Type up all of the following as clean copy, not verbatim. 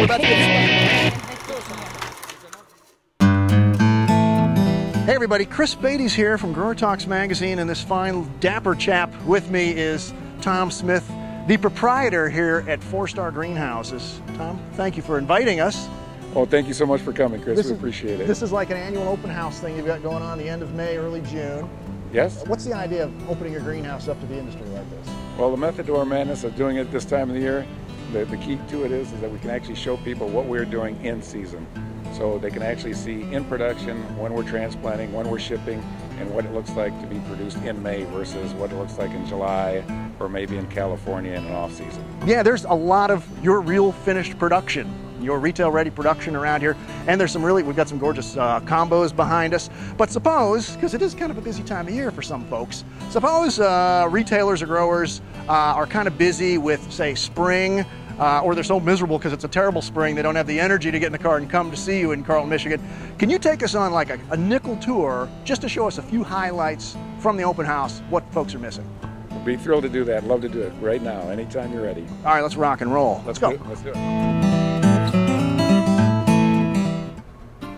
Let's get started. Hey everybody, Chris Beytes here from GrowerTalks magazine, and this fine dapper chap with me is Tom Smith, the proprietor here at 4-Star Greenhouses. Tom, thank you for inviting us. Well, thank you so much for coming, Chris. We appreciate it. This is like an annual open house thing you've got going on the end of May, early June. Yes. What's the idea of opening your greenhouse up to the industry like this? Well, the method to our madness of doing it this time of the year, the key to it is that we can actually show people what we're doing in season. So they can actually see in production when we're transplanting, when we're shipping, and what it looks like to be produced in May versus what it looks like in July or maybe in California in an off season. Yeah, there's a lot of your real finished production, your retail ready production around here, and there's we've got some gorgeous combos behind us. But suppose, because it is kind of a busy time of year for some folks, suppose retailers or growers are kind of busy with, say, spring, or they're so miserable because it's a terrible spring they don't have the energy to get in the car and come to see you in Carlton, Michigan. Can you take us on like a nickel tour just to show us a few highlights from the open house, what folks are missing? We'll be thrilled to do that. Love to do it right now, anytime you're ready. All right, let's rock and roll. Let's go. Let's do it.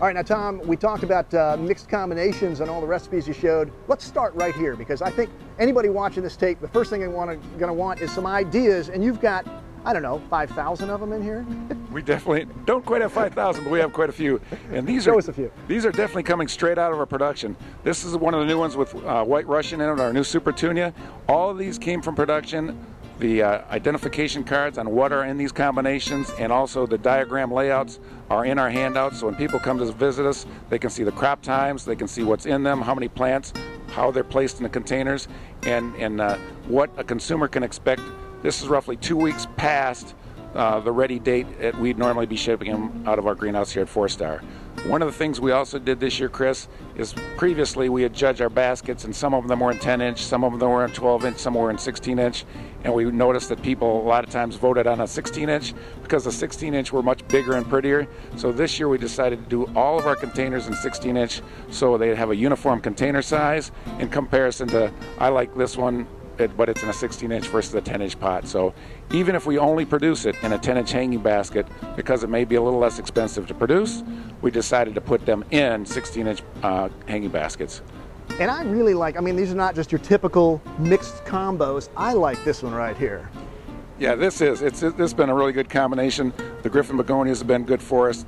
All right, now Tom, we talked about mixed combinations and all the recipes you showed. Let's start right here, because I think anybody watching this tape, the first thing they're gonna want is some ideas, and you've got, I don't know, 5,000 of them in here? We definitely don't quite have 5,000, but we have quite a few. And these Show us a few. These are definitely coming straight out of our production. This is one of the new ones with White Russian in it, our new Supertunia. All of these came from production. The identification cards on what are in these combinations and also the diagram layouts are in our handouts. So when people come to visit us, they can see the crop times, they can see what's in them, how many plants, how they're placed in the containers, and what a consumer can expect. This is roughly 2 weeks past the ready date that we'd normally be shipping them out of our greenhouse here at 4-Star. One of the things we also did this year, Chris, is previously we had judged our baskets, and some of them were in 10-inch, some of them were in 12-inch, some were in 16-inch, and we noticed that people a lot of times voted on a 16-inch because the 16-inch were much bigger and prettier. So this year we decided to do all of our containers in 16-inch so they have a uniform container size in comparison to, I like this one, but it's in a 16-inch versus a 10-inch pot. So even if we only produce it in a 10-inch hanging basket, because it may be a little less expensive to produce, we decided to put them in 16-inch hanging baskets. And I really like, I mean, these are not just your typical mixed combos. I like this one right here. Yeah, this has been a really good combination. The Griffin begonias have been good for us.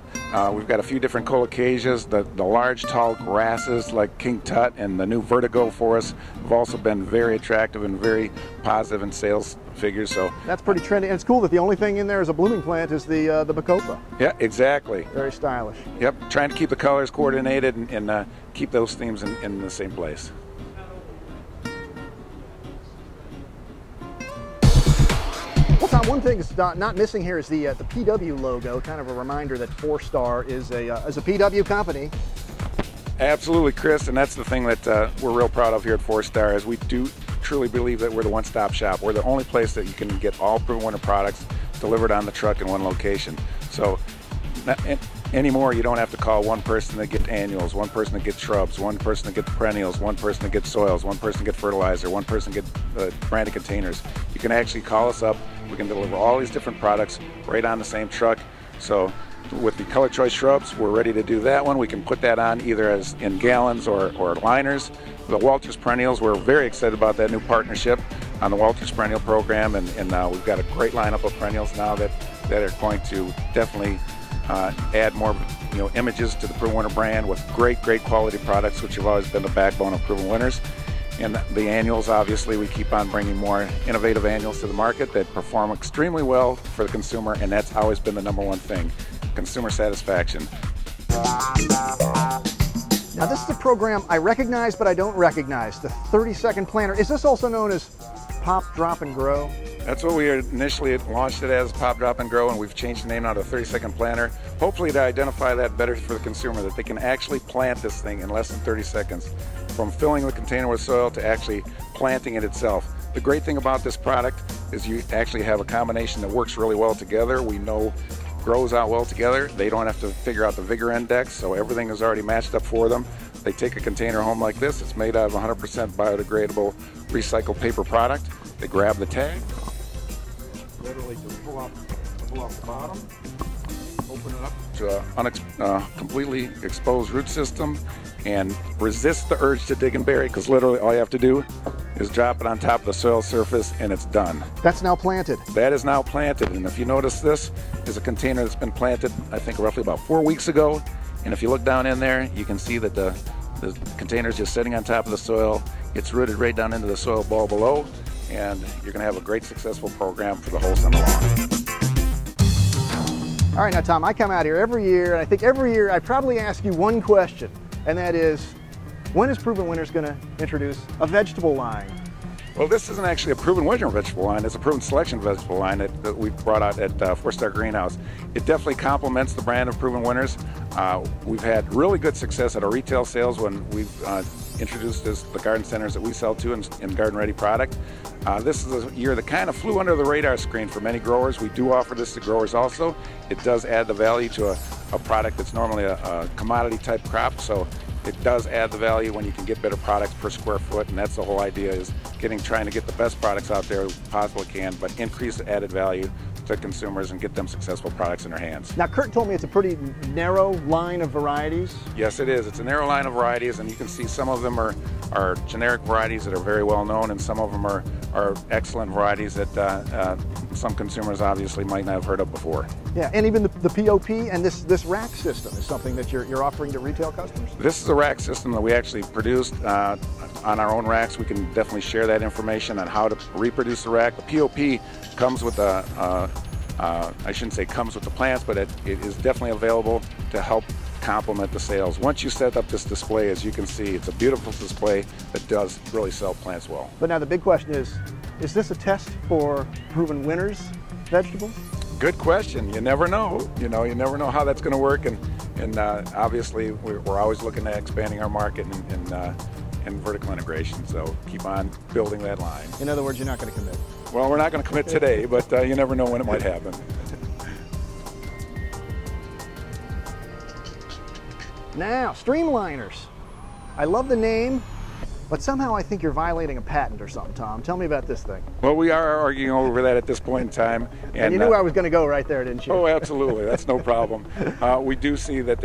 We've got a few different colocasias. The large, tall grasses like King Tut and the new Vertigo for us have also been very attractive and very positive in sales figures. So that's pretty trendy, and it's cool that the only thing in there as a blooming plant is the Bacopa. Yeah, exactly. Very stylish. Yep, trying to keep the colors coordinated and keep those themes in the same place. Well, Tom, one thing that's not missing here is the PW logo, kind of a reminder that 4-Star is a PW company. Absolutely, Chris, and that's the thing that we're real proud of here at 4-Star, is we do truly believe that we're the one-stop shop. We're the only place that you can get all proven winter products delivered on the truck in one location. So anymore, you don't have to call one person that gets annuals, one person that gets shrubs, one person that gets perennials, one person that gets soils, one person that gets fertilizer, one person that gets branded containers. You can actually call us up. We can deliver all these different products right on the same truck. So with the Color Choice shrubs, we're ready to do that one. We can put that on either as in gallons or liners. The Walters perennials, we're very excited about that new partnership on the Walters perennial program, and we've got a great lineup of perennials now that are going to definitely add more images to the Proven Winter brand with great quality products, which have always been the backbone of Proven Winners. And the annuals, obviously, we keep on bringing more innovative annuals to the market that perform extremely well for the consumer, and that's always been the #1 thing, consumer satisfaction. Now this is a program I recognize but I don't recognize, the 30-second planter. Is this also known as Pop, Drop, and Grow? That's what we initially launched it as, Pop, Drop, and Grow, and we've changed the name now to 30-second planter, hopefully to identify that better for the consumer, that they can actually plant this thing in less than 30 seconds, from filling the container with soil to actually planting it itself. The great thing about this product is you actually have a combination that works really well together. We know grows out well together. They don't have to figure out the vigor index, so everything is already matched up for them. They take a container home like this. It's made out of 100% biodegradable recycled paper product. They grab the tag, literally just pull off the bottom, open it up to a completely exposed root system and resist the urge to dig and bury, because literally all you have to do is drop it on top of the soil surface and it's done. That's now planted. That is now planted, and if you notice, this is a container that's been planted, I think roughly about 4 weeks ago, and if you look down in there, you can see that the container is just sitting on top of the soil. It's rooted right down into the soil ball below, and you're going to have a great successful program for the whole summer long. All right, now Tom, I come out here every year, and I think every year I probably ask you one question, and that is, when is Proven Winners going to introduce a vegetable line? Well, this isn't actually a Proven Winner vegetable line. It's a Proven Selection vegetable line that we brought out at 4 Star Greenhouse. It definitely complements the brand of Proven Winners. We've had really good success at our retail sales when we've introduced this to the garden centers that we sell to in garden ready product. This is a year that kind of flew under the radar screen for many growers. We do offer this to growers also. It does add the value to a product that's normally a commodity type crop, so it does add the value when you can get better products per square foot, and that's the whole idea, is trying to get the best products out there as possible can, but increase the added value to consumers and get them successful products in their hands. Now, Kurt told me it's a pretty narrow line of varieties. Yes, it is. It's a narrow line of varieties, and you can see some of them are generic varieties that are very well known, and some of them are excellent varieties that some consumers obviously might not have heard of before. Yeah, and even the POP and this rack system is something that you're offering to retail customers? This is a rack system that we actually produced on our own racks. We can definitely share that information on how to reproduce the rack. The POP comes with I shouldn't say comes with the plants, but it is definitely available to help complement the sales. Once you set up this display, as you can see, it's a beautiful display that does really sell plants well. But now the big question is this a test for Proven Winners vegetables? Good question. You never know. You never know how that's going to work, and obviously we're always looking at expanding our market and vertical integration. So keep on building that line. In other words, you're not going to commit. Well, we're not going to commit today, but you never know when it might happen. Now, Streamliners. I love the name, but somehow I think you're violating a patent or something, Tom. Tell me about this thing. Well, we are arguing over that at this point in time. And you knew I was going to go right there, didn't you? Oh, absolutely. That's no problem. We do see that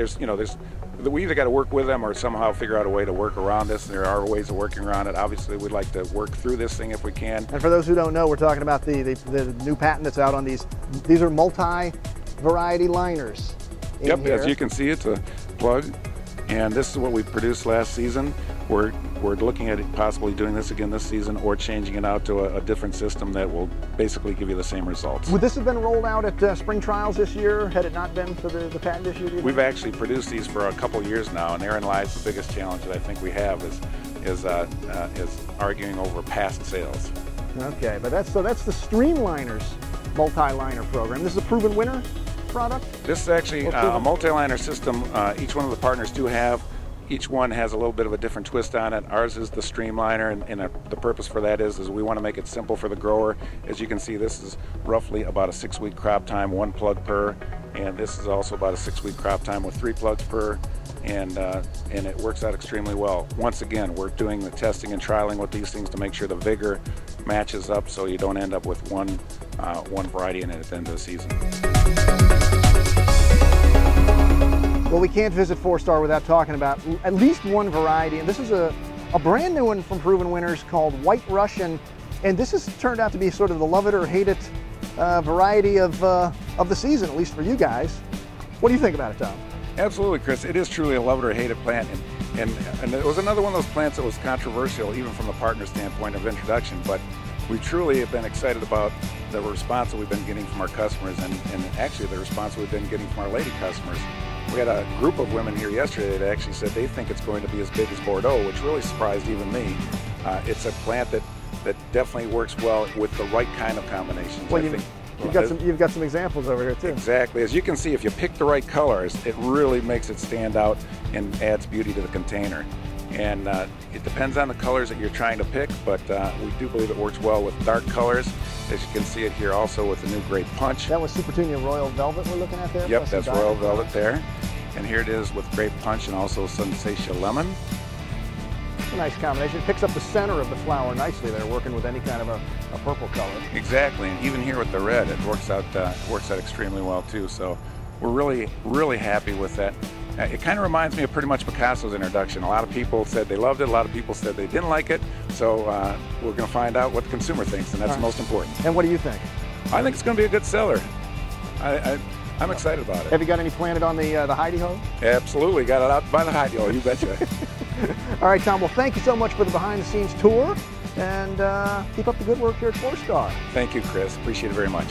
we either got to work with them or somehow figure out a way to work around this. There are ways of working around it. Obviously, we'd like to work through this thing if we can. And for those who don't know, we're talking about the new patent that's out on these. These are multi-variety liners. Yep, as you can see, it's a plug, and this is what we produced last season. We're looking at possibly doing this again this season, or changing it out to a different system that will basically give you the same results. Would this have been rolled out at spring trials this year had it not been for the patent issue? We've actually produced these for a couple years now, and therein lies the biggest challenge that I think we have is arguing over past sales. Okay, but that's the Streamliners multi-liner program. This is a Proven Winner product? This is actually a multi-liner system. Each one of the partners do have. Each one has a little bit of a different twist on it. Ours is the Streamliner, and the purpose for that is we want to make it simple for the grower. As you can see, this is roughly about a 6-week crop time, 1 plug per, and this is also about a 6-week crop time with 3 plugs per, and it works out extremely well. Once again, we're doing the testing and trialing with these things to make sure the vigor matches up, so you don't end up with one variety in it at the end of the season. Well, we can't visit 4 Star without talking about at least one variety, and this is a brand new one from Proven Winners called White Russian, and this has turned out to be sort of the love it or hate it variety of the season, at least for you guys. What do you think about it, Tom? Absolutely, Chris. It is truly a love it or hate it plant, and it was another one of those plants that was controversial, even from the partner standpoint of introduction, but we truly have been excited about the response that we've been getting from our customers, and actually the response we've been getting from our lady customers. We had a group of women here yesterday that actually said they think it's going to be as big as Bordeaux, which really surprised even me. It's a plant that definitely works well with the right kind of combinations. Well, you've got some examples over here too. Exactly. As you can see, if you pick the right colors, it really makes it stand out and adds beauty to the container. And it depends on the colors that you're trying to pick, but we do believe it works well with dark colors. As you can see it here also with the new Great Punch. That was Supertunia Royal Velvet we're looking at there? Yep, that's Royal Velvet there. And here it is with Great Punch and also Sensatia Lemon. It's a nice combination. It picks up the center of the flower nicely there, working with any kind of a purple color. Exactly, and even here with the red, it works out extremely well too. So we're really happy with that. It kind of reminds me of pretty much Picasso's introduction. A lot of people said they loved it, a lot of people said they didn't like it, so we're going to find out what the consumer thinks, and that's the most important. And what do you think? I think it's going to be a good seller. I'm excited about it. Have you got any planted on the hidey-ho? Absolutely, got it out by the hidey-ho, you betcha. All right, Tom, well, thank you so much for the behind-the-scenes tour, and keep up the good work here at 4 Star. Thank you, Chris. Appreciate it very much.